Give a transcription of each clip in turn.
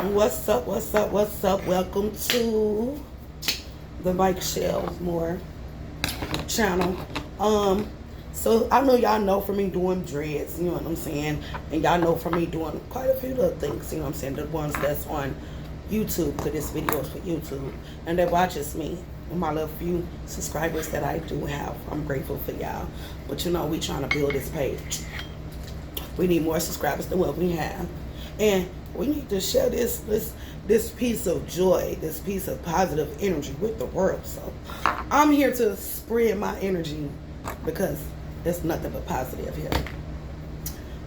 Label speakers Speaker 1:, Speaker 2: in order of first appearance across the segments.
Speaker 1: What's up? What's up? What's up? Welcome to the Myk'schel more channel. So I know y'all know from me doing dreads, you know what I'm saying, and y'all know from me doing quite a few little things, you know what I'm saying, the ones that's on YouTube, because this video is for YouTube, and that watches me and my little few subscribers that I do have. I'm grateful for y'all, but you know we trying to build this page. We need more subscribers than what we have, and we need to share this piece of joy, this piece of positive energy with the world. So I'm here to spread my energy because there's nothing but positive here.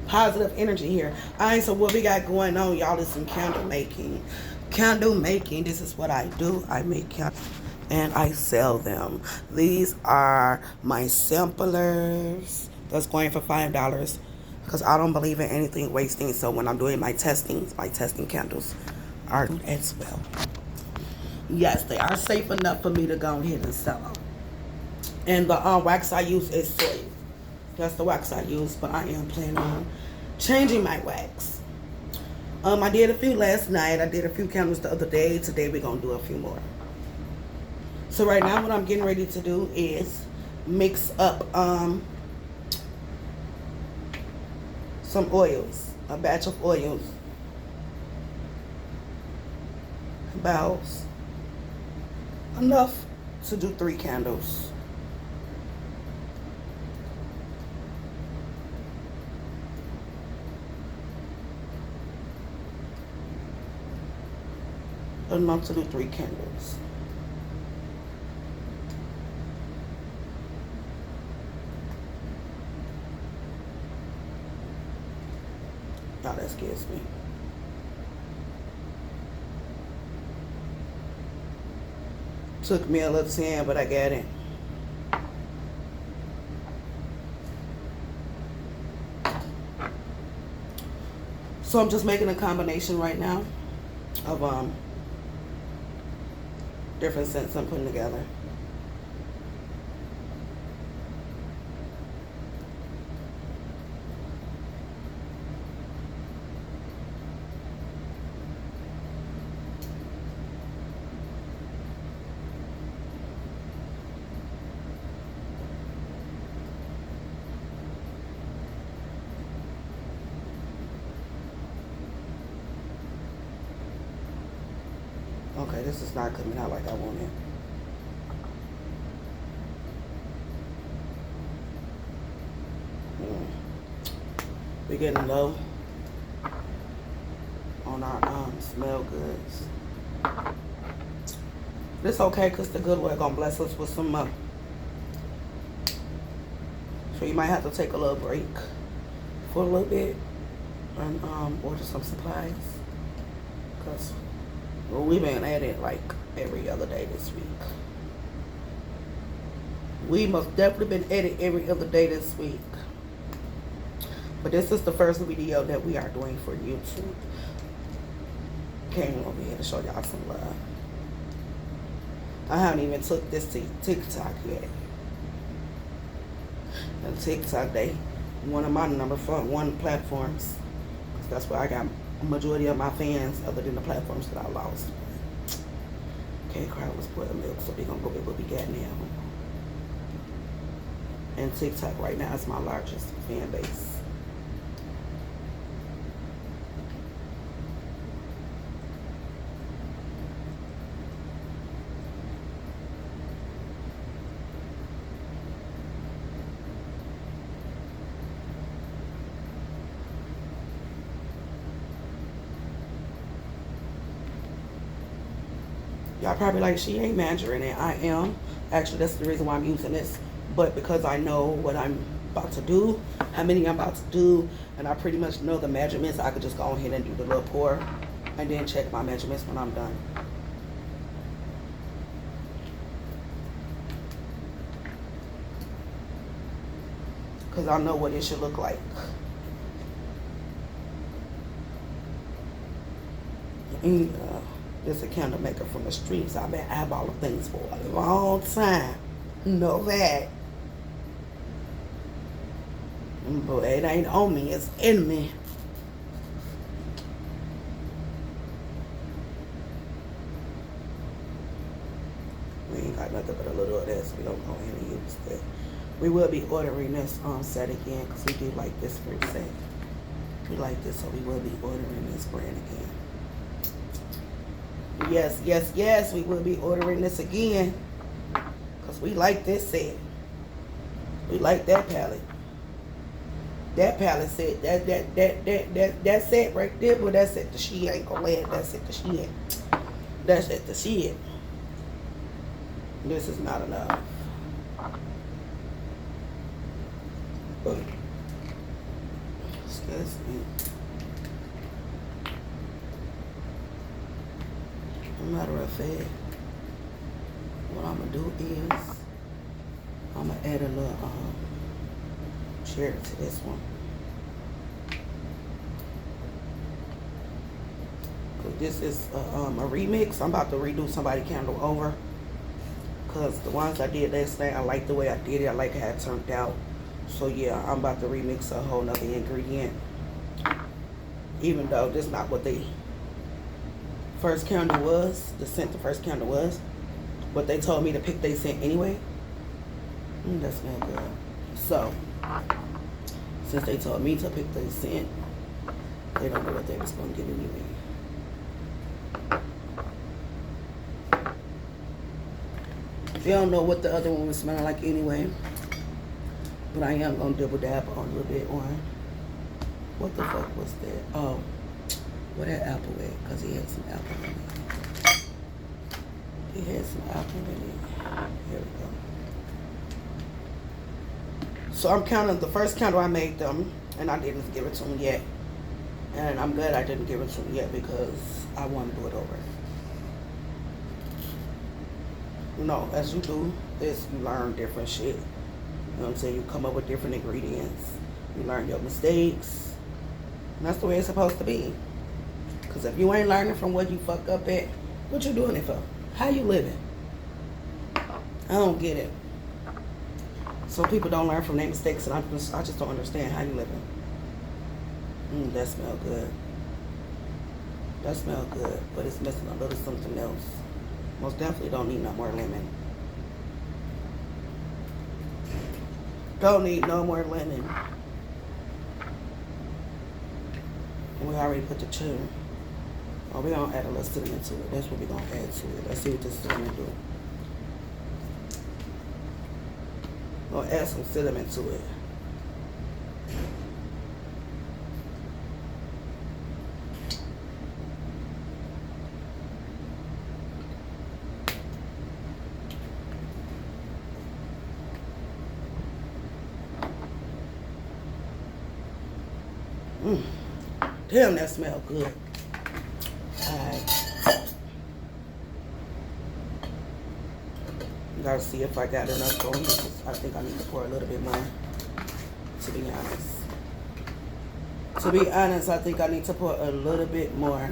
Speaker 1: Positive energy here. Alright, so what we got going on, y'all, is some candle making. Candle making, this is what I do. I make candles and I sell them. These are my samplers that's going for $5 because I don't believe in anything wasting. So when I'm doing my testing candles are as well. Yes, they are safe enough for me to go ahead and sell them. And the wax I use is soy. That's the wax I use, but I am planning on changing my wax. I did a few last night. I did a few candles the other day. Today we're going to do a few more. So right now what I'm getting ready to do is mix up some oils. A batch of oils. About enough to do 3 candles. Enough to do 3 candles. Oh, that scares me. Took me a little time, but I got it. So I'm just making a combination right now of different scents I'm putting together. Okay, this is not coming out like I want it. We're getting low on our smell goods. It's okay because the good Lord gonna bless us with some more. So you might have to take a little break for a little bit and order some supplies, because we've been at it like every other day this week. We most definitely been at it every other day this week. But this is the first video that we are doing for YouTube. Came over here to show y'all some love. I haven't even took this to TikTok yet. And TikTok, they one of my #1 platforms. That's where I got a majority of my fans, other than the platforms that I lost. Okay, crowd was spoiled milk, so we're gonna go with what we got now. And TikTok right now is my largest fan base. Y'all probably like, she ain't measuring it. I am. Actually, that's the reason why I'm using this. But because I know what I'm about to do, how many I'm about to do, and I pretty much know the measurements, I could just go ahead and do the little pour and then check my measurements when I'm done. Because I know what it should look like. And, this is a candle maker from the streets. I've been eyeballing things for a long time. Know that. But it ain't on me, it's in me. got nothing but a little of this. We don't go ahead and use that. We will be ordering this set again because we do like this fruit set. We like this, so we will be ordering this brand again. Yes, yes, yes, we will be ordering this again because we like this set. We like that palette. That palette set, that set right there, but that's at the she ain't gonna let. That's at the she ain't. That's at the she ain't. This is not enough. Excuse me. As a matter of fact, what I'm gonna do is I'm gonna add a little cherry to this one. Cause this is a remix. I'm about to redo somebody candle over. Cause the ones I did last night, I like the way I did it. I like how it turned out. So yeah, I'm about to remix a whole nother ingredient. Even though this is not what the first candle was, the scent the first candle was. But they told me to pick their scent anyway. That smells good. So, since they told me to pick their scent, they don't know what they was going to get anyway. They don't know what the other one was smelling like anyway. But I am going to double dab on a little bit on. What the fuck was that? Oh, where that apple at? Because he had some apple in it. He had some apple in it. Here we go. So I'm counting the first candle I made them. And I didn't give it to him yet. And I'm glad I didn't give it to him yet because I want to do it over. You know, as you do this, you learn different shit. You know what I'm saying? You come up with different ingredients. You learn your mistakes. And that's the way it's supposed to be. Because if you ain't learning from what you fuck up at, what you doing it for? How you living? I don't get it. So people don't learn from their mistakes, and I just don't understand how you living. That smell good. That smell good, but it's missing a little something else. Most definitely don't need no more lemon. Don't need no more lemon. And we already put the chili. Oh, we're going to add a little cinnamon to it. That's what we're going to add to it. Let's see what this is going to do. We're going to add some cinnamon to it. Damn, that smells good. Alright. Gotta see if I got enough on here. I think I need to pour a little bit more, to be honest. To be honest, I think I need to pour a little bit more.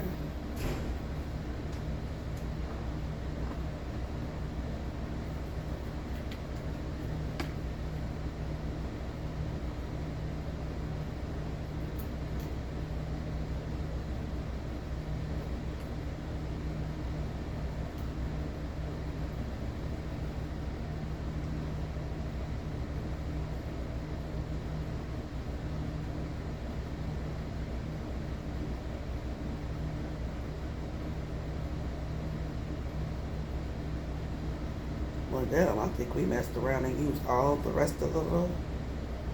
Speaker 1: Well, damn, I think we messed around and used all the rest of the little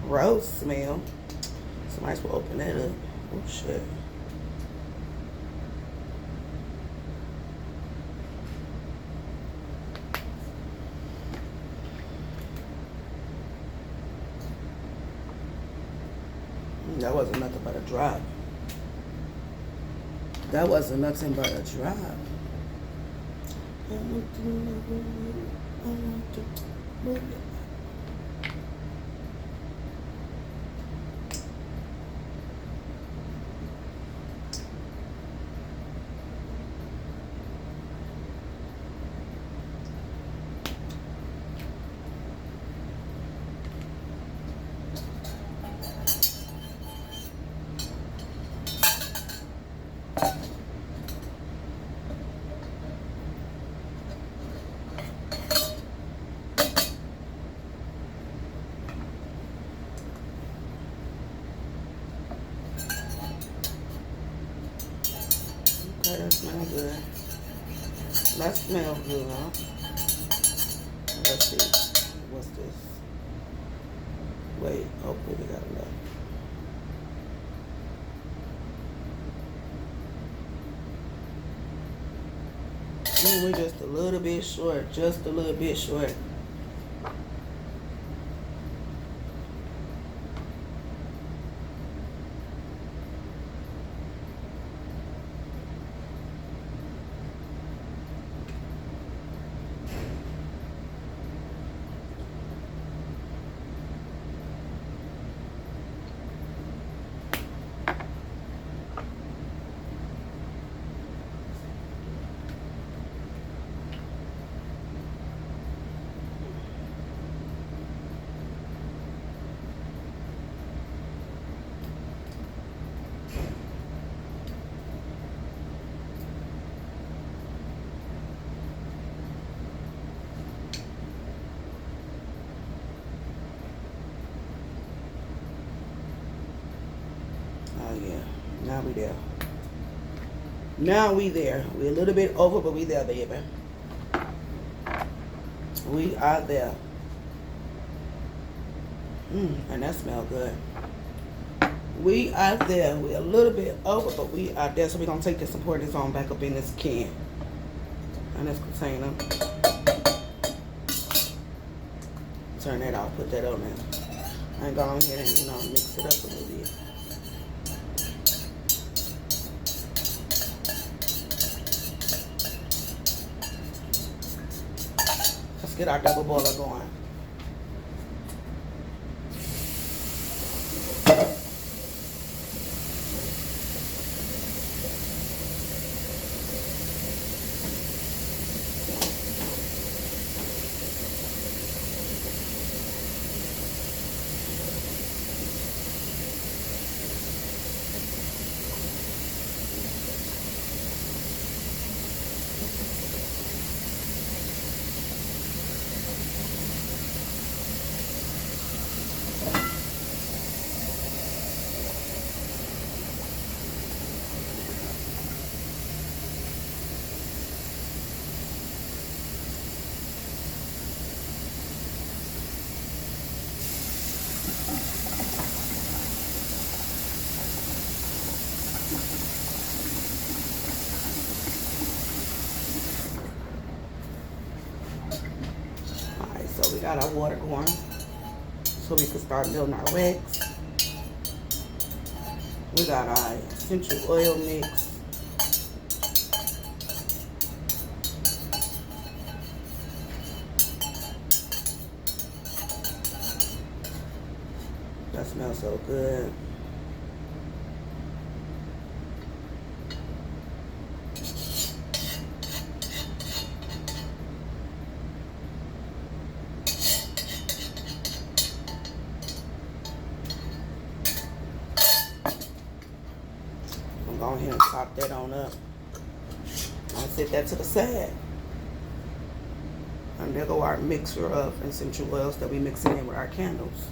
Speaker 1: rose smell. So might as well open that up. Oh, shit. That wasn't nothing but a drop. That wasn't nothing but a drop. that smells good. That smells good, huh? Let's see. What's this? Wait, hopefully we got enough. We're just a little bit short. Just a little bit short. Oh yeah, now we there. Now we there. We a little bit over, but we there, baby. We are there. And that smells good. We are there. We're a little bit over, but we are there. So we're gonna take this and pour this on back up in this can. And this container. Turn that off, put that on there. And go on ahead and, mix it up a little bit. Let's get our double boiler going. So we got our water going so we can start building our wax. We got our essential oil mix. That smells so good. Go ahead and top that on up. I'll set that to the side. And there go our mixture of essential oils that we mixing in with our candles.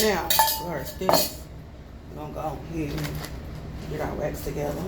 Speaker 1: Now, first this, we're gonna go ahead and get our wax together.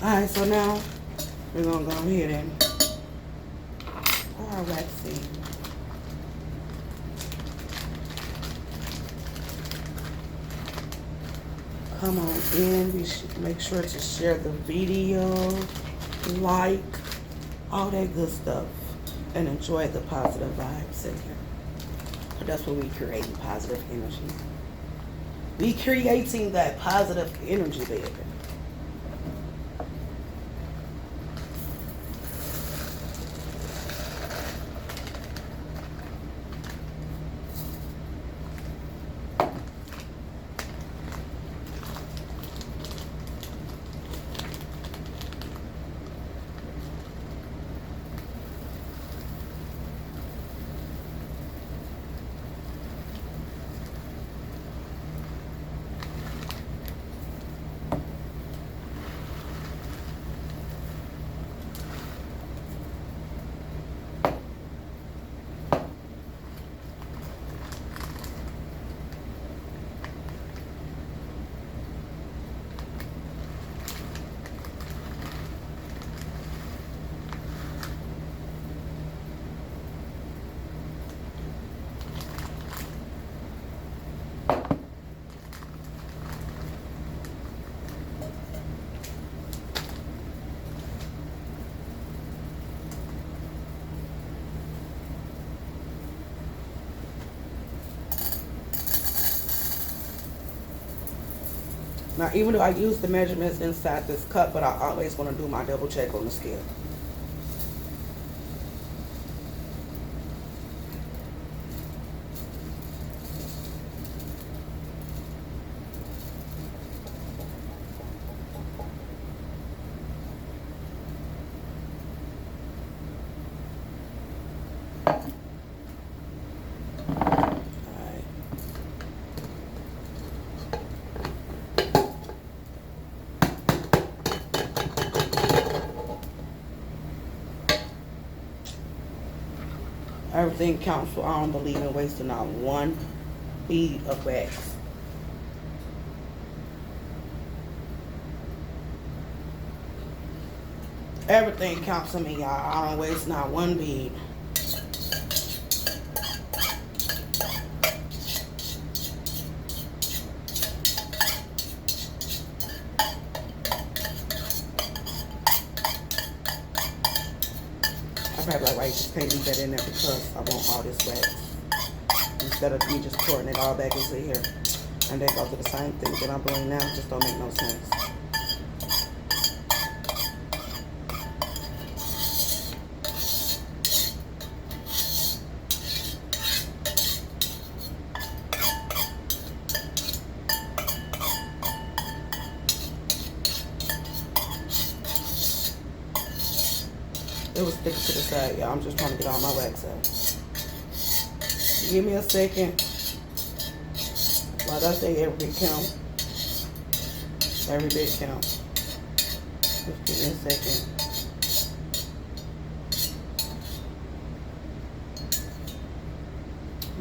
Speaker 1: Alright, so now we're gonna go ahead and pour our wax in. Come on in. We should make sure to share the video, like, all that good stuff, and enjoy the positive vibes in here. That's what we creating, positive energy. We creating that positive energy, baby. Now, even though I use the measurements inside this cup, but I always want to do my double check on the scale. Everything counts, so I don't believe in wasting not one bead of wax. Everything counts to me, y'all. I don't waste not one bead. I probably like, why you just can't leave that in there, because I want all this wax. Instead of me just pouring it all back into here. And then go to the same thing that I'm doing now. Just don't make no sense. It was sticking to the side, y'all. I'm just trying to get all my wax out. Give me a second. Like I say, every bit count. Every bit count. Just give me a second.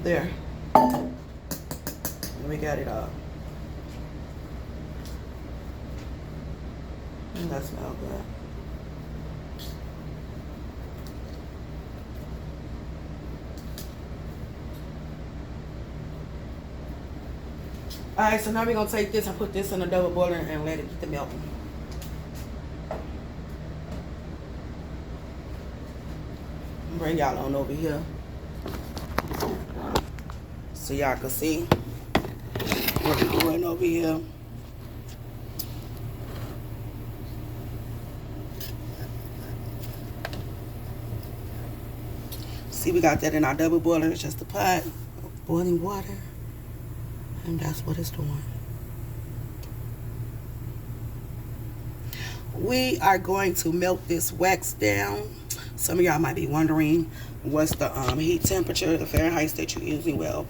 Speaker 1: There. And we got it all. And that smells good. Alright, so now we're going to take this and put this in a double boiler and let it get the melting. Bring y'all on over here so y'all can see what we're doing over here. See, we got that in our double boiler. It's just a pot of boiling water. And that's what it's doing. We are going to melt this wax down. Some of y'all might be wondering what's the heat temperature, the Fahrenheit that you're using. Well,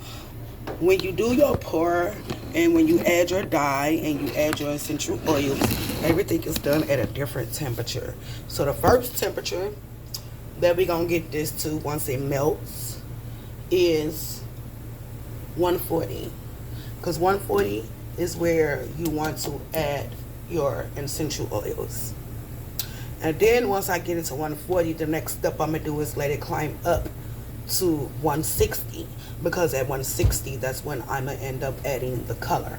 Speaker 1: when you do your pour and when you add your dye and you add your essential oils, everything is done at a different temperature. So the first temperature that we're going to get this to once it melts is 140. Because 140 is where you want to add your essential oils. And then once I get it to 140, the next step I'm going to do is let it climb up to 160. Because at 160, that's when I'm going to end up adding the color.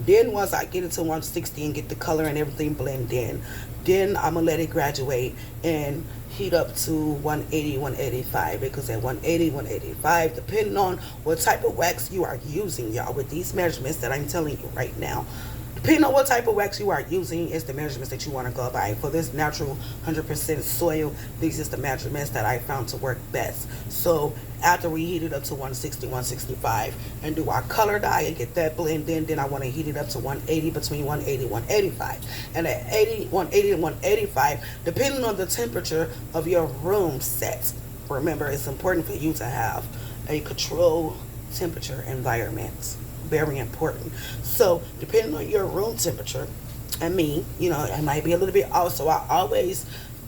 Speaker 1: Then once I get it to 160 and get the color and everything blend in, then I'm going to let it graduate and heat up to 180, 185. Because at 180, 185, depending on what type of wax you are using, y'all, with these measurements that I'm telling you right now, depending on what type of wax you are using is the measurements that you want to go by. For this natural 100% soil, these is the measurements that I found to work best. So after we heat it up to 160, 165 and do our color dye and get that blend in, then I want to heat it up to 180, between 180 and 185. And at 180 and 185, depending on the temperature of your room set, remember it's important for you to have a controlled temperature environment. Very important. So depending on your room temperature, and me, you know, it might be a little bit off, so I always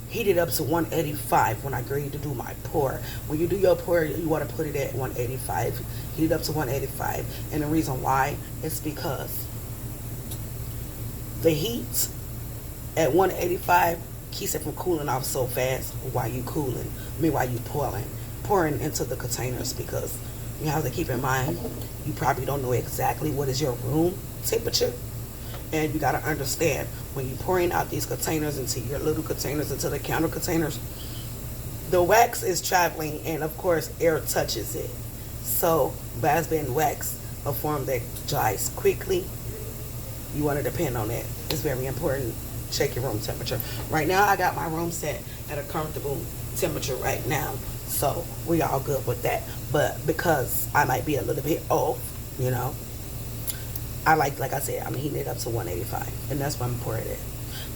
Speaker 1: heat it up to 185 when I agree to do my pour. When you do your pour, you want to put it at 185. Heat it up to 185. And the reason why is because the heat at 185 keeps it from cooling off so fast while you while you pouring into the containers, because you have to keep in mind, you probably don't know exactly what is your room temperature. And you got to understand, when you're pouring out these containers into your little containers, into the counter containers, the wax is traveling, and of course air touches it. So raspberry wax, a form that dries quickly, you want to depend on that. It's very important. Check your room temperature. Right now I got my room set at a comfortable temperature right now, so we all good with that. But because I might be a little bit off, you know, I like I said, I'm heating it up to 185, and that's what I'm pouring it.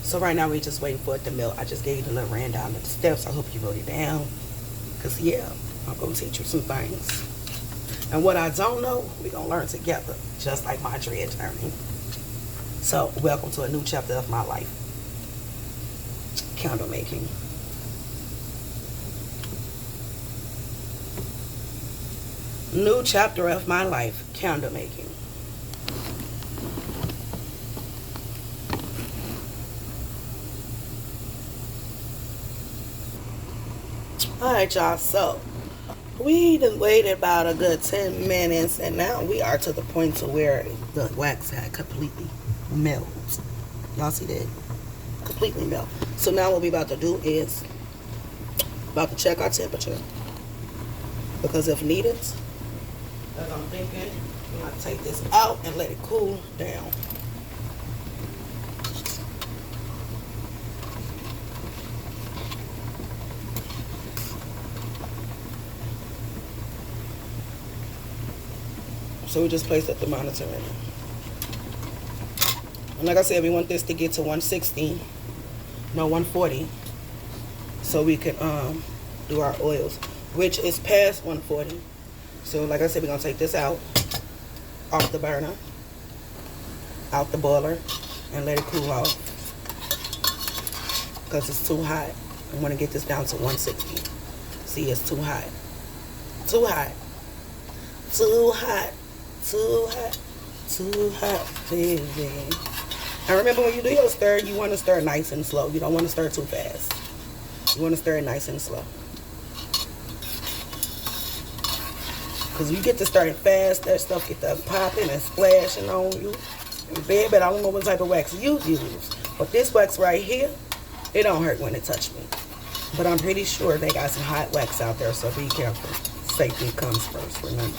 Speaker 1: So right now we're just waiting for it to melt. I just gave you the little rundown of the steps. I hope you wrote it down, because yeah, I'm gonna teach you some things. And what I don't know, we're gonna learn together, just like my dread journey. So welcome to a new chapter of my life, candle making. New chapter of my life, candle making. Alright, y'all, so we done waited about a good 10 minutes, and now we are to the point to where the wax had completely melted. Y'all see that? Completely melt. So now what we about to do is about to check our temperature, because if needed, as I'm thinking, I'm going to take this out and let it cool down. So we just placed the thermometer in it. And like I said, we want this to get to 160, no, 140, so we can do our oils, which is past 140. So like I said, we're going to take this out, off the burner, out the boiler, and let it cool off, because it's too hot. I want to get this down to 160. See, it's too hot. Too hot. Too hot. Too hot. Too hot, baby. And remember, when you do your stir, you want to stir nice and slow. You don't want to stir too fast. You want to stir it nice and slow. Because you get to start it fast, that stuff get to popping and splashing on you. And baby, I don't know what type of wax you use, but this wax right here, it don't hurt when it touch me. But I'm pretty sure they got some hot wax out there, so be careful. Safety comes first, remember.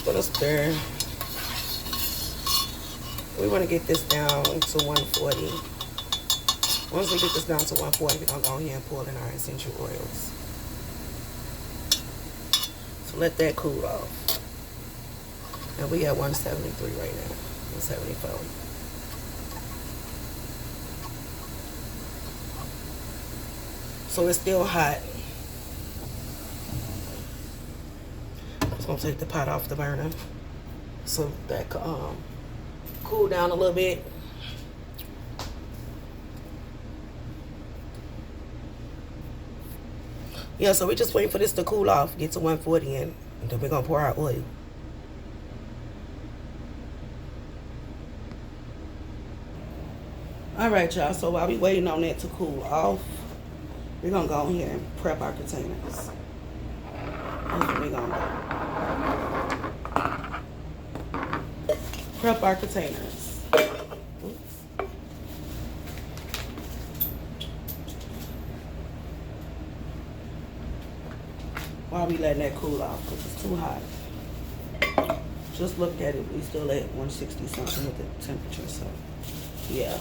Speaker 1: Gonna stir. We want to get this down to 140. Once we get this down to 140, we're gonna go ahead and pour in our essential oils. So let that cool off. And we at 173 right now. 174. So it's still hot. I'm gonna take the pot off the burner so that cool down a little bit. Yeah, so we're just waiting for this to cool off, get to 140, and And then we're gonna pour our oil. All right, y'all. So while we waiting on that to cool off, we're gonna go in here and prep our containers. That's what we're gonna do. Prep our containers. Oops. While we letting that cool off, because it's too hot. Just looked at it, we still at 160 something with the temperature, so yeah.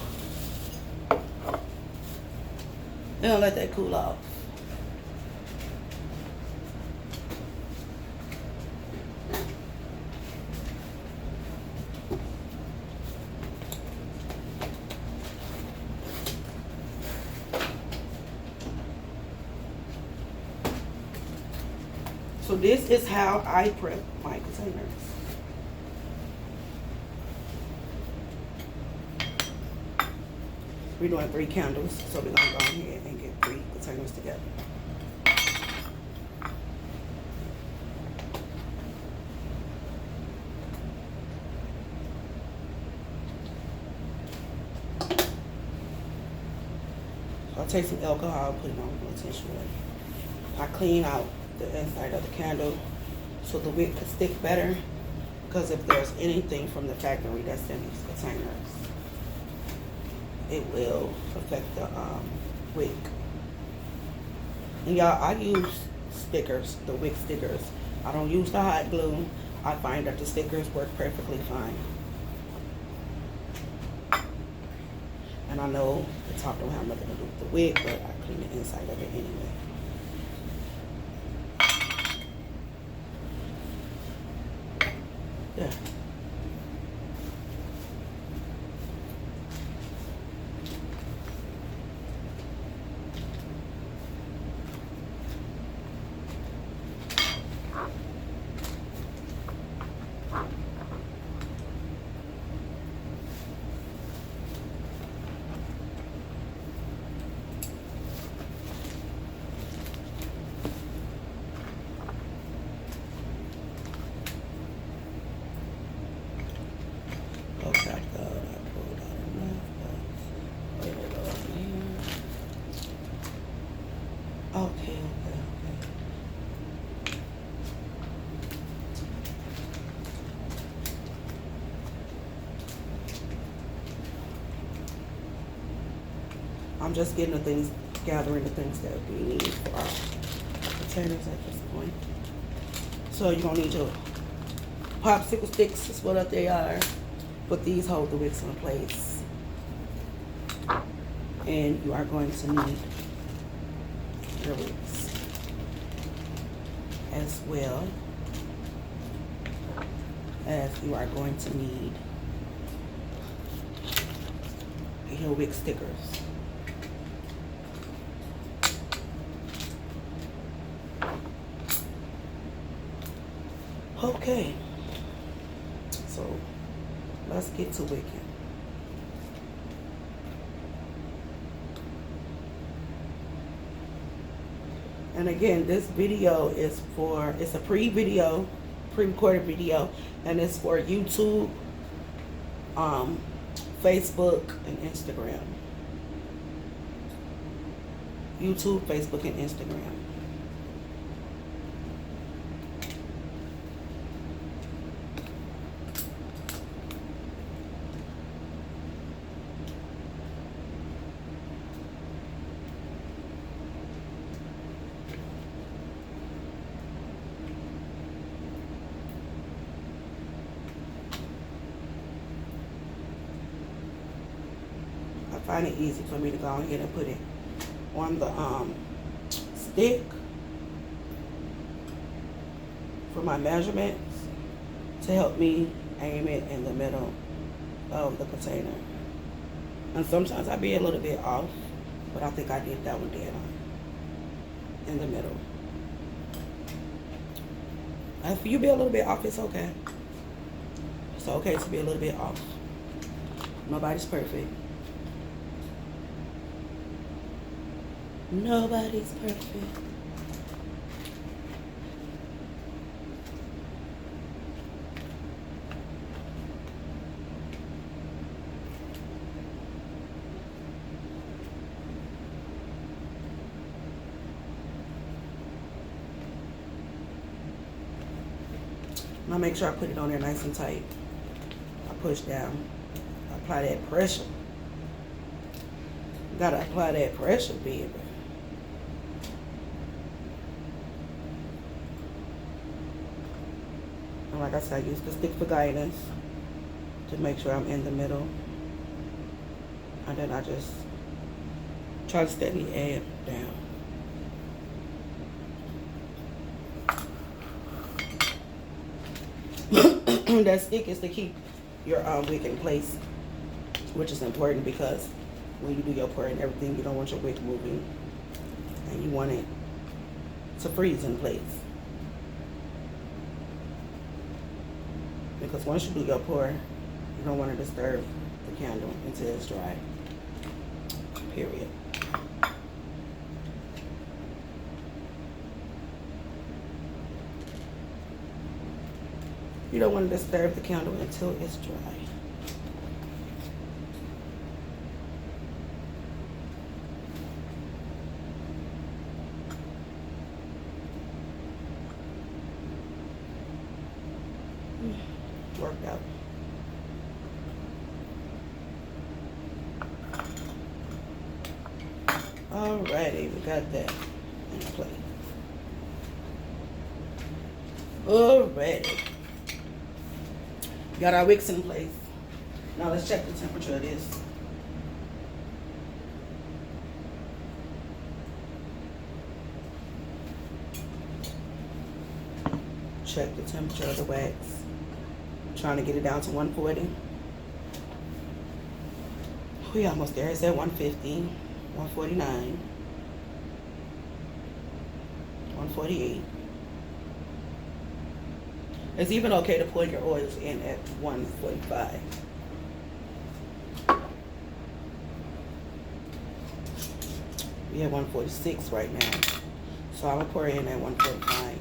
Speaker 1: Now let that cool off. So this is how I prep my containers. We're doing 3 candles, so we're gonna go ahead and get 3 containers together. So I'll take some alcohol, put it on a tissue. I clean out the inside of the candle so the wick can stick better, because if there's anything from the factory that's in these containers, it will affect the wick. And y'all, I use stickers, the wick stickers. I don't use the hot glue. I find that the stickers work perfectly fine. And I know the top don't have nothing to do with the wick, but I clean the inside of it anyway. Yeah. Okay. I'm just getting the things, gathering the things that we need for our containers at this point. So you're gonna need your popsicle sticks, is what they are, but these hold the wicks in place. And you are going to need your wicks as well as you are going to need your wick stickers. Okay, so let's get to wicking. And again, this video is for, it's a pre-video, pre-recorded video, and it's for YouTube, Facebook, and Instagram. YouTube, Facebook, and Instagram. I find it easy for me to go ahead and put it on the stick for my measurements to help me aim it in the middle of the container. And sometimes I be a little bit off, but I think I did that one dead on in the middle. If you be a little bit off, it's okay. It's okay to be a little bit off. Nobody's perfect. Nobody's perfect. I make sure I put it on there nice and tight. I push down. I apply that pressure. Gotta apply that pressure, baby. And like I said, I use the stick for guidance to make sure I'm in the middle. And then I just try to steady add down. That stick is to keep your wig in place, which is important because when you do your pour and everything, you don't want your wig moving, and you want it to freeze in place. Because once you do your pour, you don't want to disturb the candle until it's dry. Period. You don't want to disturb the candle until it's dry. Worked out. Alrighty, we got that in place. Alrighty. Got our wicks in place. Now let's check the temperature of this. Check the temperature of the wax. Trying to get it down to 140. We almost there. It's at 150, 149, 148. It's even okay to pour your oils in at 145. We have 146 right now. So I'm gonna pour in at 145.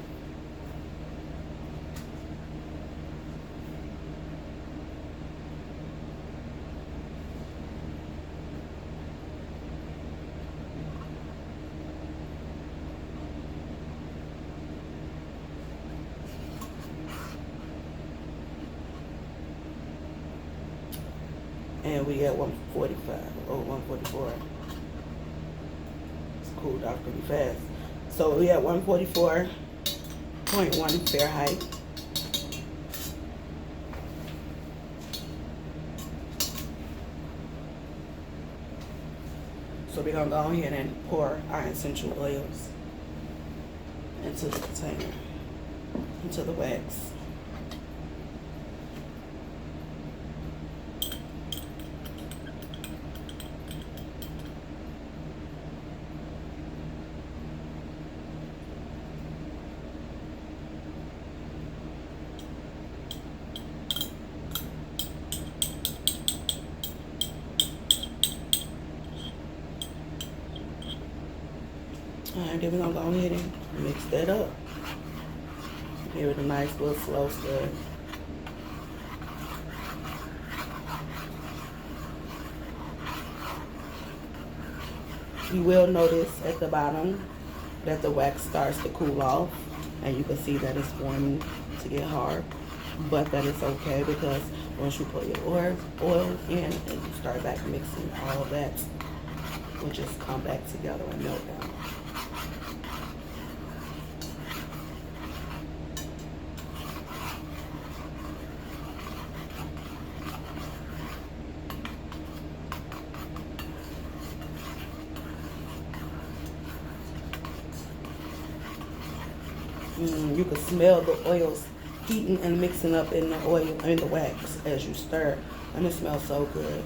Speaker 1: And we at 145 or 144. It's cooled off pretty fast. So we at 144.1 Fahrenheit. So we're gonna go ahead and pour our essential oils into the container, into the wax. Alright, then we're gonna go ahead and mix that up. Give it a nice little slow stir. You will notice at the bottom that the wax starts to cool off, and you can see that it's wanting to get hard, but that is okay because once you put your oil in and you start back mixing, all of that will just come back together and melt down. You can smell the oils heating and mixing up in the oil and the wax as you stir, and it smells so good.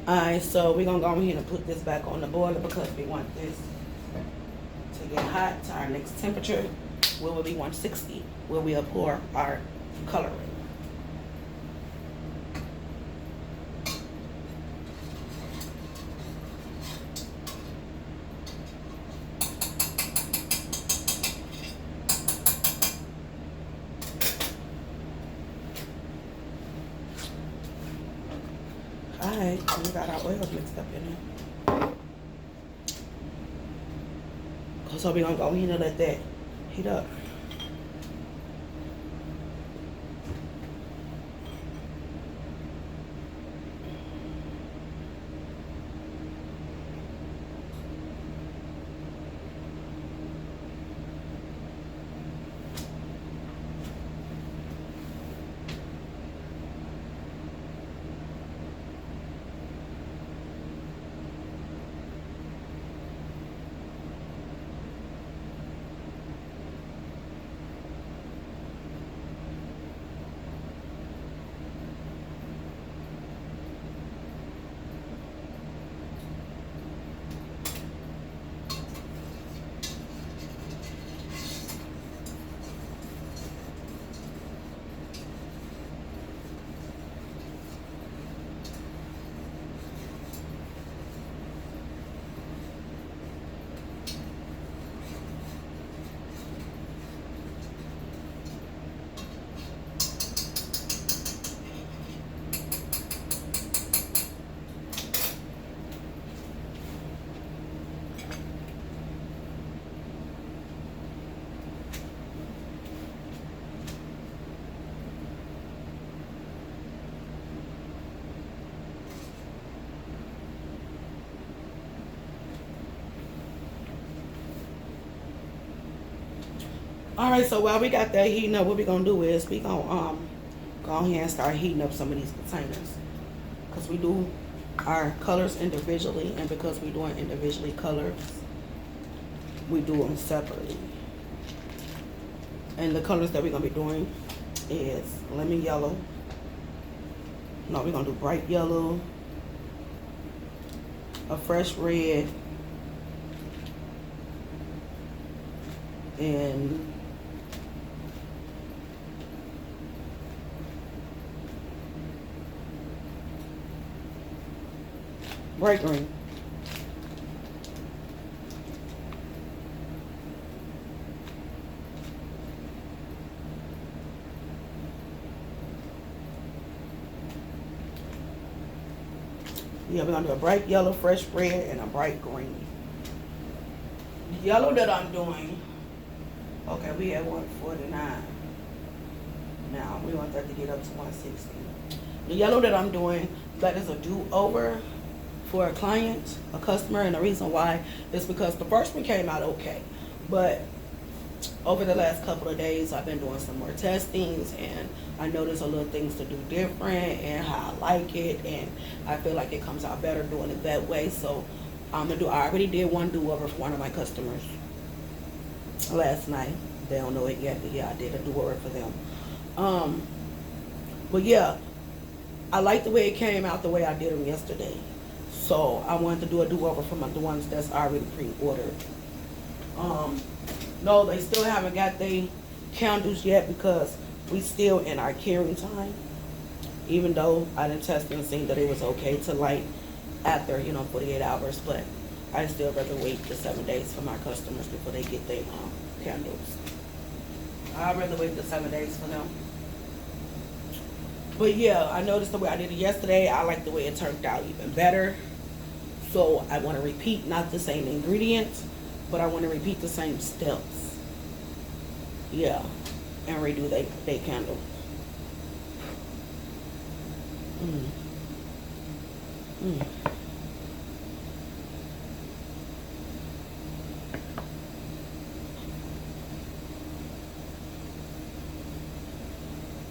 Speaker 1: Alright, so we're gonna go ahead and put this back on the boiler because we want this to to get hot to our next temperature, where will be 160, where we'll pour our coloring. Alright, we got our oil mixed up in there. So we're gonna go in and let that heat up. All right, so while we got that heating up, what we're gonna do is we gonna go ahead and start heating up some of these containers, because we do our colors individually, and because we're doing individually colors, we do them separately. And the colors that we're gonna be doing is lemon yellow. No, we're gonna do bright yellow, a fresh red, and bright green. Yeah, we're gonna do a bright yellow, fresh red, and a bright green. The yellow that I'm doing, okay, we at 149. Now we want that to get up to 160. The yellow that I'm doing, that is a do-over for a client, a customer, and the reason why is because the first one came out okay, but over the last couple of days I've been doing some more testings, and I noticed a little things to do different and how I like it, and I feel like it comes out better doing it that way. So I'm gonna do, I already did one do-over for one of my customers last night. They don't know it yet, but yeah, I did a do-over for them. But yeah, I like the way it came out, the way I did them yesterday. So I wanted to do a do-over for the ones that's already pre-ordered. No, they still haven't got their candles yet because we still in our curing time. Even though I didn't test and see that it was okay to light after, 48 hours, but I still rather wait the 7 days for my customers before they get their candles. I'd rather wait the 7 days for them. But yeah, I noticed the way I did it yesterday. I like the way it turned out even better. So I want to repeat, not the same ingredients, but I want to repeat the same steps. Yeah, and redo they candle.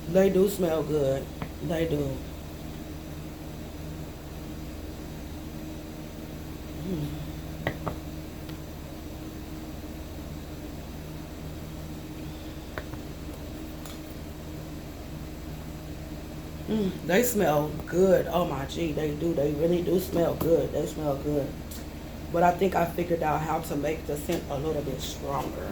Speaker 1: They do smell good. They do. They smell good. Oh my gee, they do. They really do smell good. They smell good. But I think I figured out how to make the scent a little bit stronger.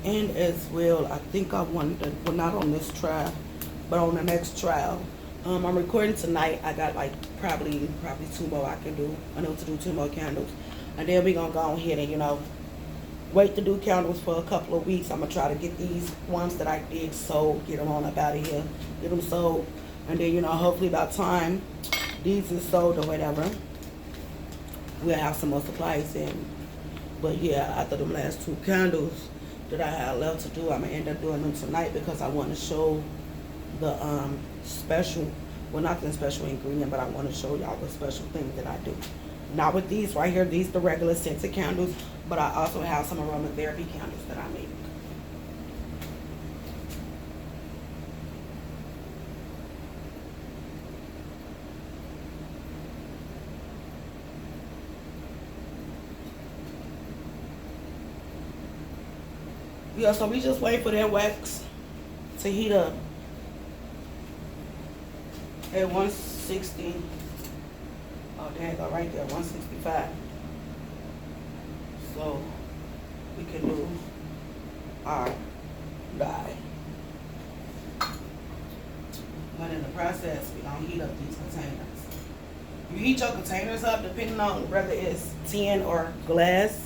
Speaker 1: And as well, I think I wanted to, well, not on this trial, but on the next trial. I'm recording tonight. I got like probably 2 more I can do. I know to do 2 more candles. And then we're going to go ahead and, you know, wait to do candles for a couple of weeks. I'm going to try to get these ones that I did sold, get them on up out of here, get them sold. And then, you know, hopefully by the time these is sold or whatever, we'll have some more supplies in. But yeah, after them last 2 candles that I had left to do, I'm going to end up doing them tonight because I want to show the special, well, not the special ingredient, but I want to show y'all the special things that I do. Not with these right here, these the regular scented candles, but I also have some aromatherapy candles that I make. Yeah, so we just wait for that wax to heat up at 160. Oh, there you go, right there, 165. So we can do our dye. But in the process, we're gonna heat up these containers. You heat your containers up depending on whether it's tin or glass.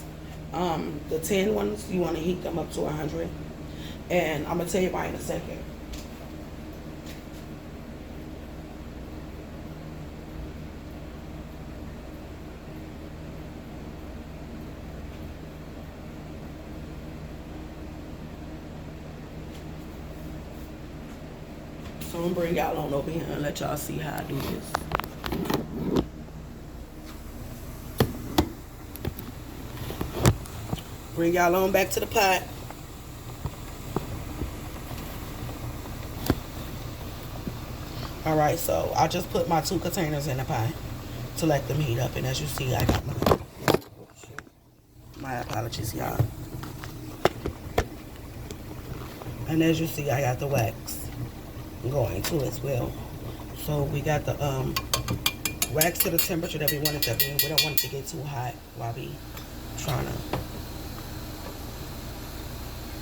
Speaker 1: The tin ones, you want to heat them up to 100. And I'm gonna tell you why in a second. So I'm gonna bring y'all on over here and let y'all see how I do this. Bring y'all on back to the pot. All right, so I just put my 2 containers in the pot to let them heat up. And as you see, I got my apologies, y'all. And as you see, I got the wax going too as well. So we got the wax to the temperature that we want it to be. We don't want it to get too hot while we trying to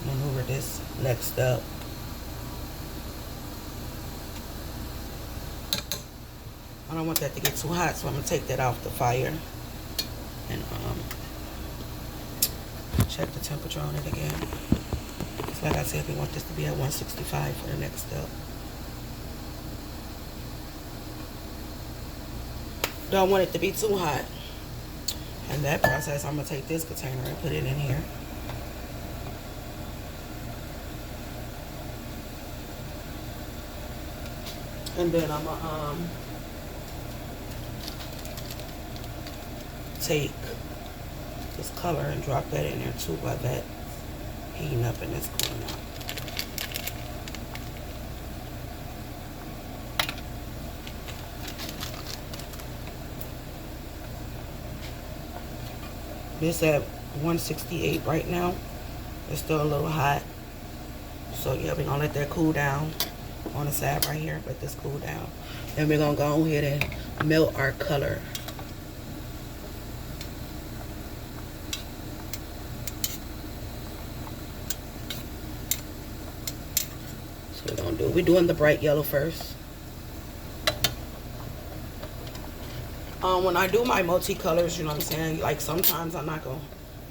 Speaker 1: maneuver this next step. I don't want that to get too hot, so I'm gonna take that off the fire and check the temperature on it again. So like I said, we want this to be at 165 for the next step. Don't want it to be too hot. In that process, I'm gonna take this container and put it in here. And then I'm gonna take this color and drop that in there too while that's heating up and it's cooling out. This at 168 right now. It's still a little hot. So yeah, we're gonna let that cool down on the side right here. Let this cool down. Then we're gonna go ahead and melt our color. So we're doing the bright yellow first. When I do my multicolors, you know what I'm saying? Like sometimes I'm not gonna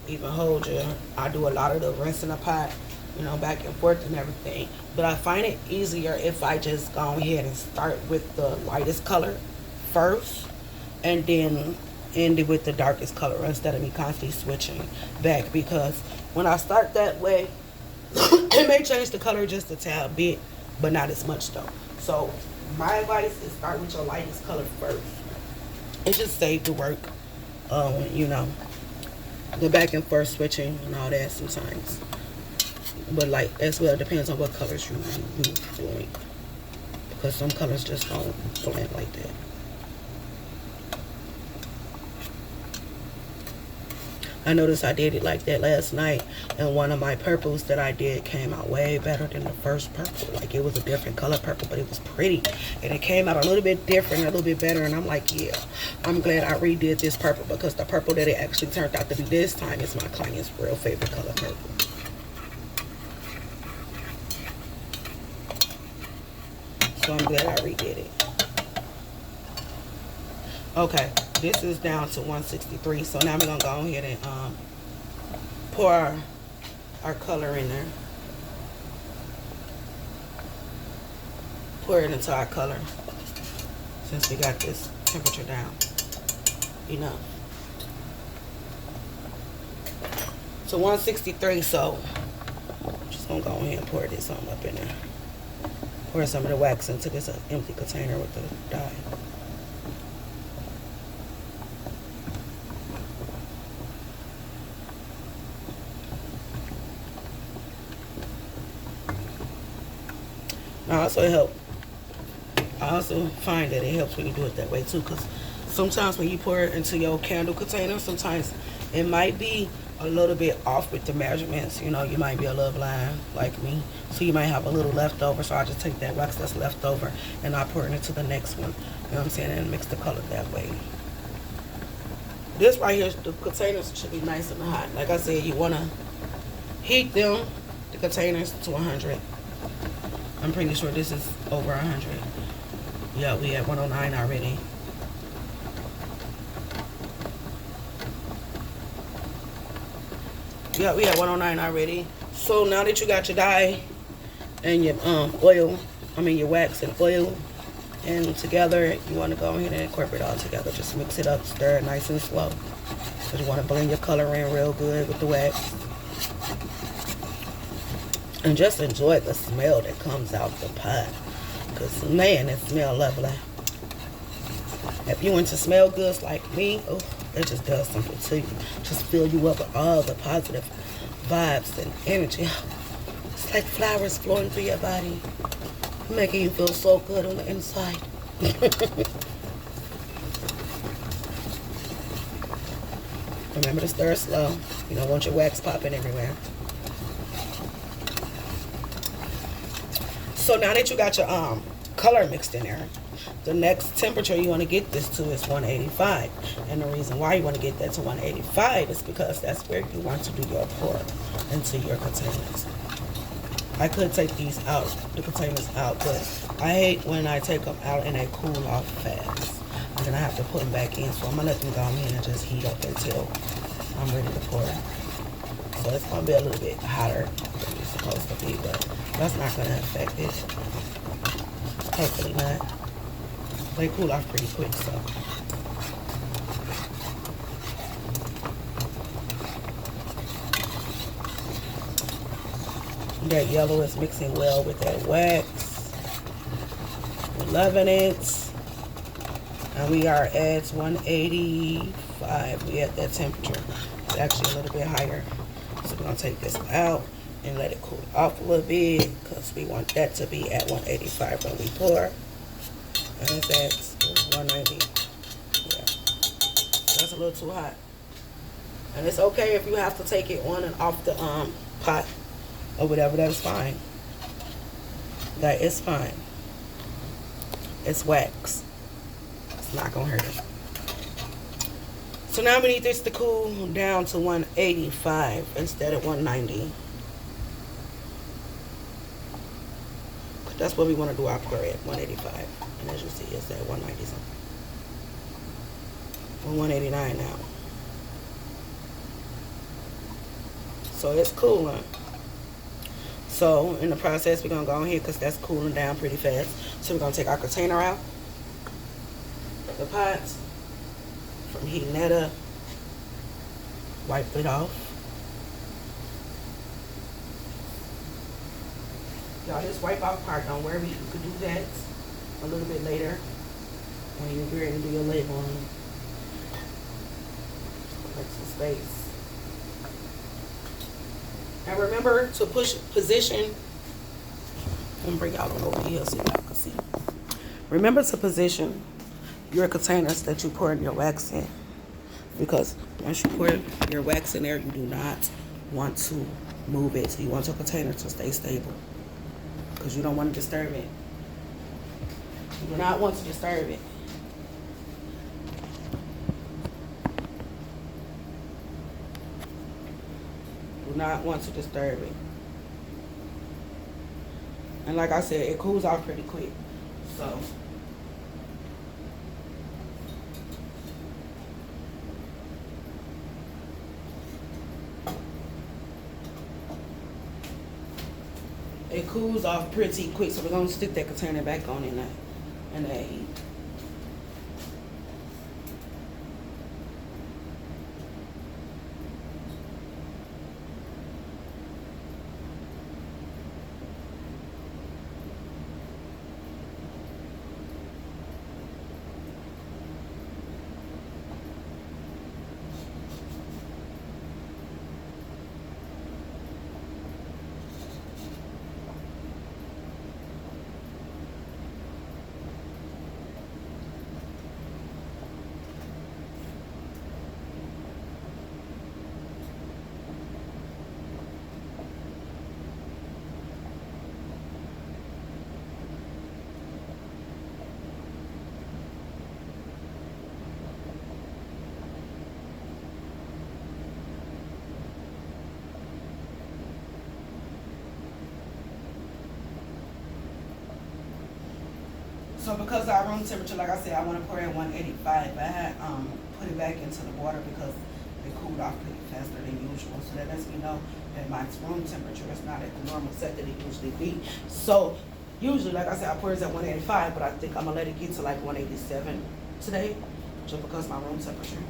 Speaker 1: even hold you. I do a lot of the rinse in the pot, you know, back and forth and everything. But I find it easier if I just go ahead and start with the lightest color first and then end it with the darkest color instead of me constantly switching back, because when I start that way, it may change the color just a tad bit, but not as much though. So my advice is start with your lightest color first. It just saves the work, you know, the back and forth switching and all that sometimes. But like as well, it depends on what colors you doing, because some colors just don't blend like that. I noticed I did it like that last night, and one of my purples that I did came out way better than the first purple. Like, it was a different color purple, but it was pretty, and it came out a little bit different, a little bit better, and I'm like, yeah, I'm glad I redid this purple, because the purple that it actually turned out to be this time is my client's real favorite color purple. So I'm glad I redid it. Okay, this is down to 163. So now we're gonna go ahead and pour our color in there. Pour it into our color, since we got this temperature down enough. So 163. So I'm just gonna go ahead and pour this on up in there. Pour some of the wax into this empty container with the dye. I also find that it helps when you do it that way too, because sometimes when you pour it into your candle container, sometimes it might be a little bit off with the measurements. You know, you might be a little blind like me, so you might have a little left over. So I just take that wax that's left over and I pour it into the next one, you know what I'm saying, and mix the color that way. This right here, the containers should be nice and hot. Like I said, you want to heat them, the containers, to 100. I'm pretty sure this is over 100. Yeah, we at 109 already. Yeah, we at 109 already. So now that you got your dye and your your wax and oil and together, you want to go ahead and incorporate it all together. Just mix it up, stir it nice and slow. Because you want to blend your color in real good with the wax. And just enjoy the smell that comes out the pot. Because, man, it smells lovely. If you into smell goods like me, oh, it just does something to you. Just fill you up with all the positive vibes and energy. It's like flowers flowing through your body, making you feel so good on the inside. Remember to stir slow. You don't want your wax popping everywhere. So now that you got your color mixed in there, the next temperature you want to get this to is 185. And the reason why you want to get that to 185 is because that's where you want to do your pour into your containers. I could take these out, the containers out, but I hate when I take them out and they cool off fast. And then I have to put them back in. So I'm going to let them go in and just heat up until I'm ready to pour. So it's going to be a little bit hotter than it's supposed to be, but that's not going to affect it. Hopefully not. They cool off pretty quick, so. That yellow is mixing well with that wax. We're loving it. And we are at 185. We at that temperature. It's actually a little bit higher. So we're going to take this out and let it cool off a little bit, because we want that to be at 185 when we pour. And it's at 190. Yeah. That's a little too hot. And it's okay if you have to take it on and off the pot or whatever. That's fine. That is fine. It's wax. It's not gonna hurt it. So now we need this to cool down to 185 instead of 190. That's what we want to do our pour at, 185. And as you see, it's at 190 something. We're 189 now. So it's cooling. So in the process, we're going to go ahead because that's cooling down pretty fast. So we're going to take our container out, the pots, from heating that up, wipe it off. Y'all, this wipe off part, don't worry, you could do that a little bit later when you're ready to do your labeling. Make some space. And remember to position. I'm gonna bring y'all over here so y'all can see. Remember to position your containers that you pour your wax in because once you pour your wax in there, you do not want to move it. So you want your container to stay stable because you don't want to disturb it. You do not want to disturb it. Do not want to disturb it. And like I said, it cools off pretty quick. So it cools off pretty quick. So we're gonna stick that container back on in that heat. So because our room temperature, like I said, I want to pour it at 185. I had put it back into the water because it cooled off pretty faster than usual. So that lets me know that my room temperature is not at the normal set that it usually be. So usually, like I said, I pour it at 185, but I think I'm gonna let it get to like 187 today, just because my room temperature.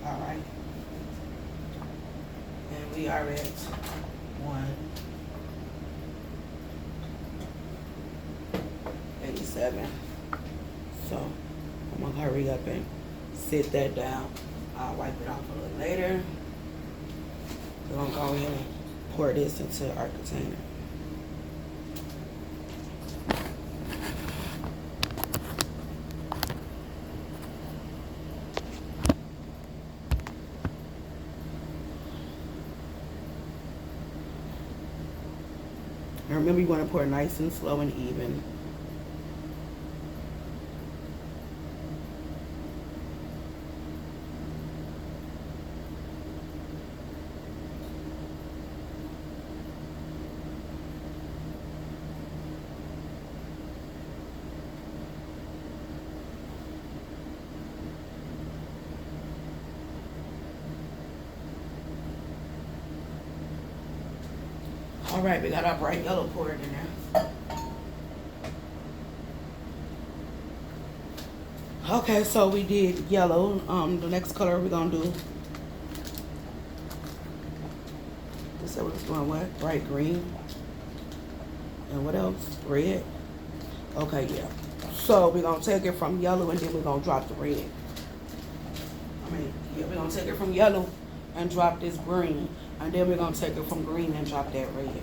Speaker 1: All right, and we are at 187. So I'm gonna hurry up and sit that down. I'll wipe it off a little later. We're gonna go ahead and pour this into our container. And remember, you want to pour nice and slow and even. All right, we got our bright yellow poured in there. Okay, so we did yellow. The next color we're gonna do. This is what it's going what? Bright green. And what else? Red. Okay, yeah. So we're gonna take it from yellow and then we're gonna drop the red. Yeah, we're gonna take it from yellow and drop this green. And then we're gonna take it from green and drop that red.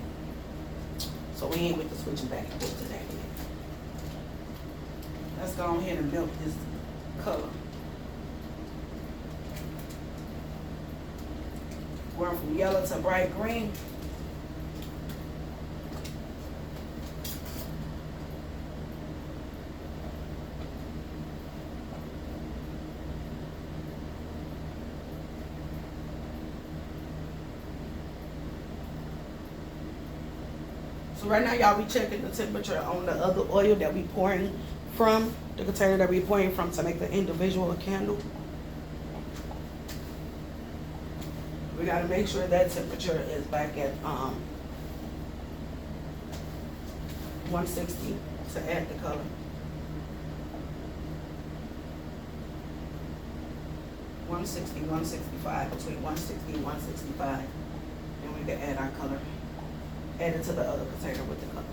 Speaker 1: So we ain't with the switching back and forth today. Let's go ahead and milk this color. Going from yellow to bright green. So right now, y'all, we checking the temperature on the other oil that we pouring from, the container that we pouring from to make the individual candle. We gotta make sure that temperature is back at 160 to add the color. 160, 165, between 160 and 165. And we you can add our color. Add it to the other container with the color.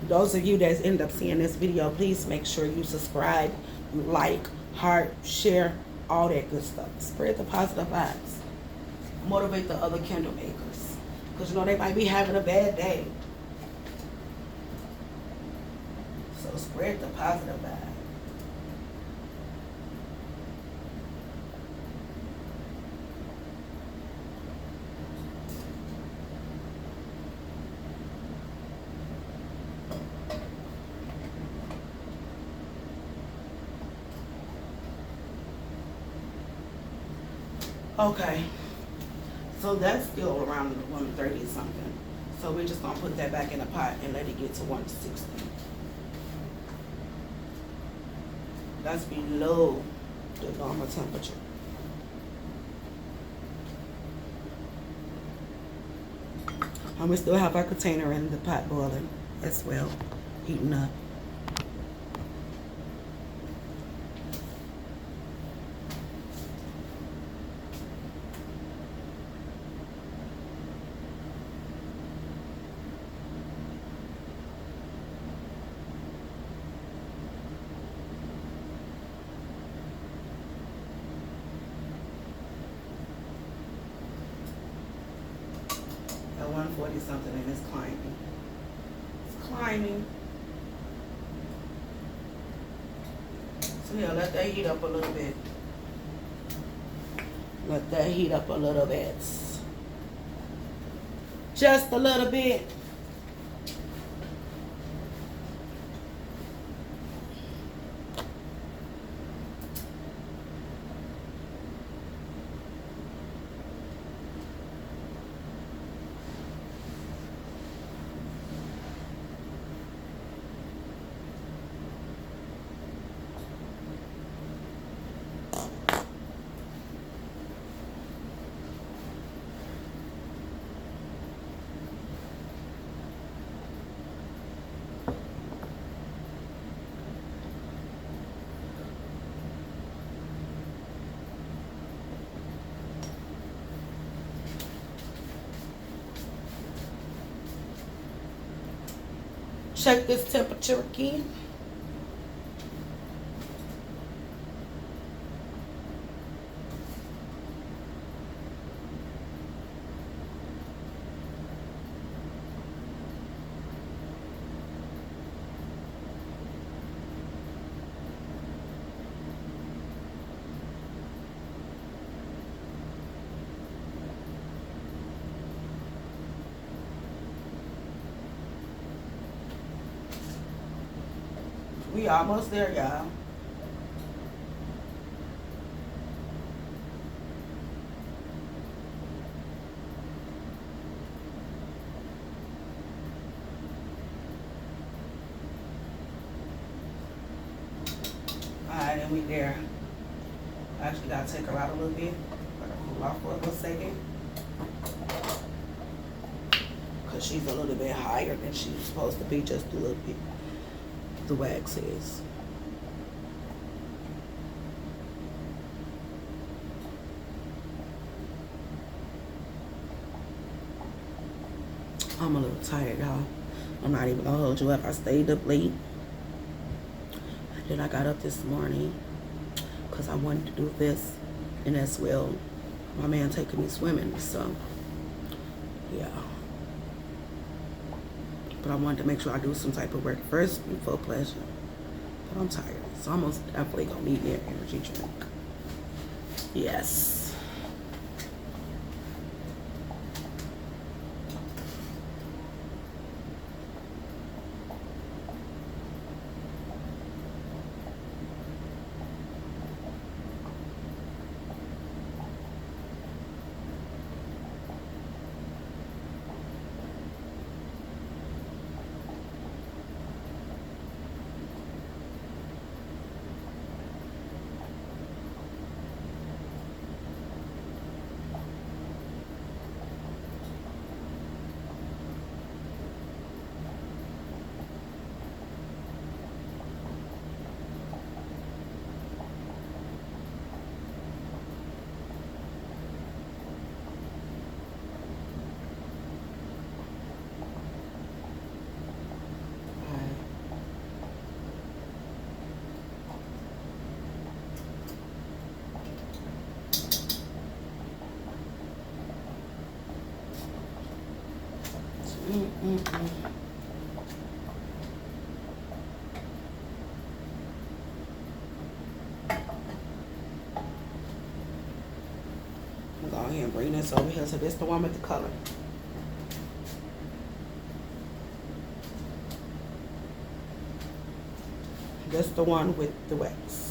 Speaker 1: Those of you that end up seeing this video, please make sure you subscribe, like, heart, share, all that good stuff. Spread the positive vibes. Motivate the other candle makers. Because you know they might be having a bad day. So spread the positive vibe. Okay, so that's still around 130 something. So we're just gonna put that back in the pot and let it get to 160. That's below the normal temperature. And we still have our container in the pot boiling as well, heating up. At 140 something and it's climbing. It's climbing. So yeah, let that heat up a little bit. Let that heat up a little bit. Just a little bit. Check this temperature again. We almost there, y'all. Alright, and we there. I actually gotta take her out a little bit. Gotta cool off for a little second. Cause she's a little bit higher than she's supposed to be, just a little bit. The wax is. I'm a little tired, y'all. I'm not even gonna hold you up. I stayed up late. And then I got up this morning because I wanted to do this. And as well, my man taking me swimming. So, yeah. But I wanted to make sure I do some type of work first before pleasure. But I'm tired. So I'm most definitely going to need me an energy drink. Yes. ahead and bring this over here. So this the one with the color. This the one with the wax.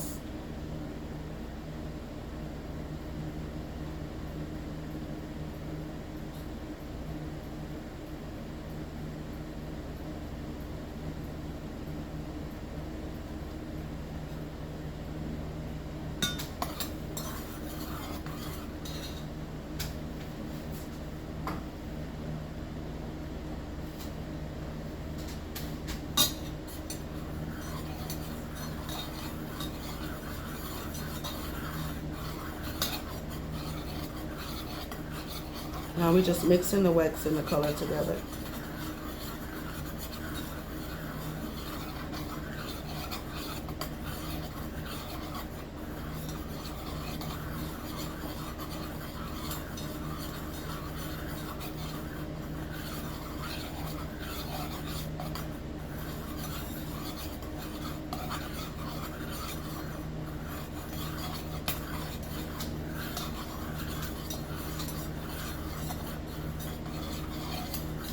Speaker 1: Now we just mixing the wax and the color together.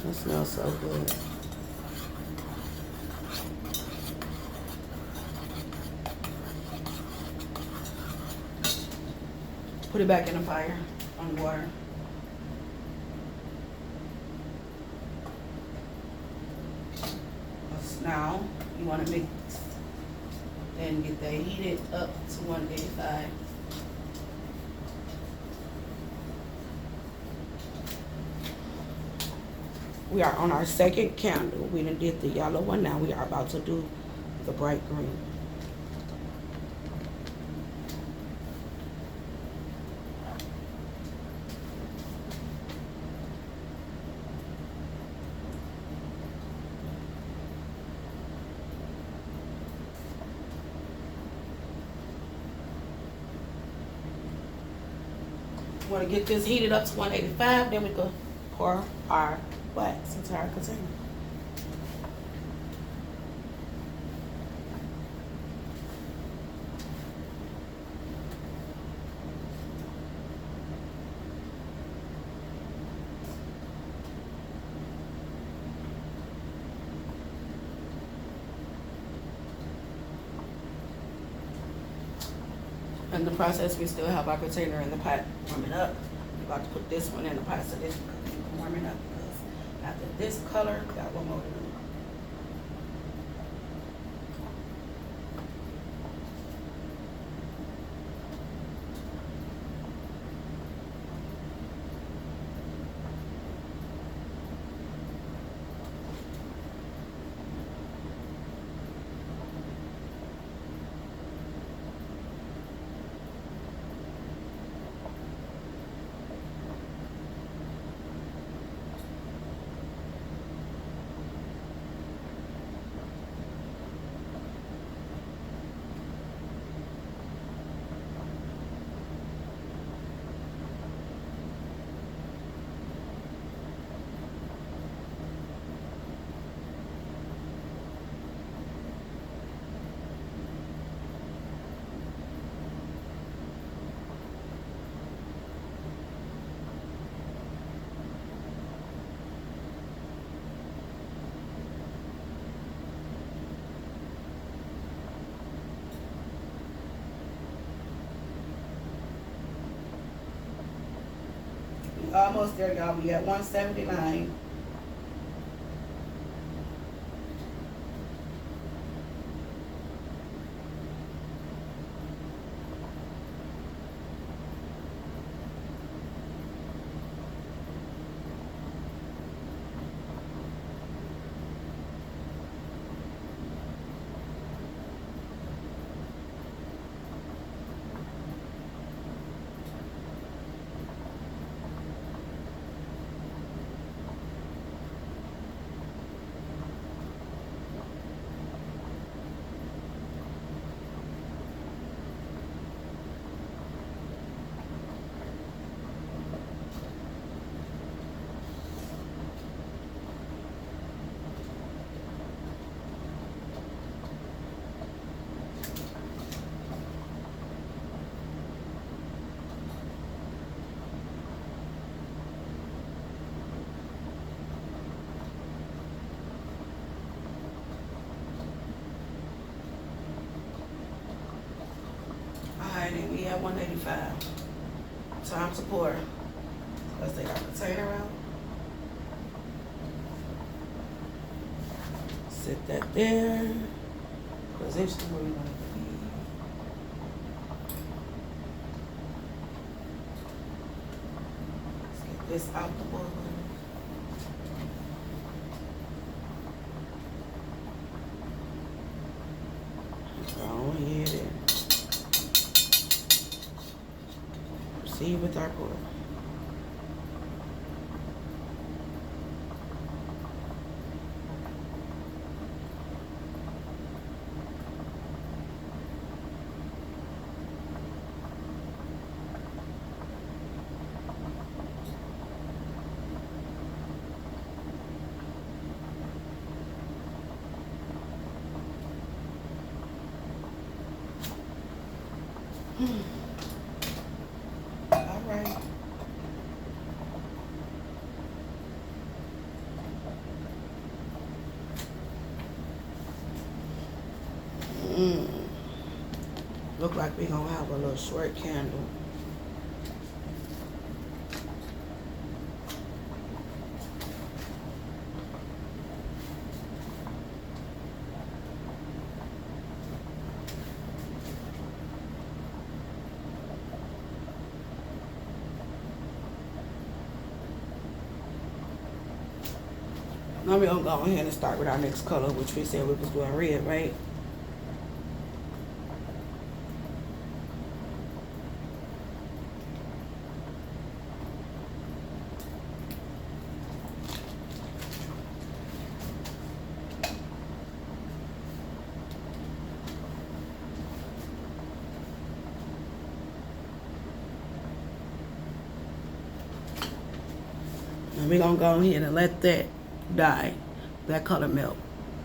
Speaker 1: It smells so good. Put it back in the fire on the water. Now you want to mix and get that heated up to 185. We are on our second candle. We done did the yellow one. Now we are about to do the bright green. Want to get this heated up to 185, then we can pour our wax into our container. In the process, we still have our container in the pot warming up. We're about to put this one in the pot so this can warming up, because after this color, we got one more to do. Almost there, y'all. We at 179. minute. We at 185. Time to pour. Let's take our container out. Sit that there. Position where we want it to be. Let's get this out the bowl. Go ahead and proceed with our pour. All right. Look like we're gonna have a little short candle. Now we're gonna go ahead and start with our next color, which we said we was doing red, right? And we're gonna go ahead and let that dye, that color melt.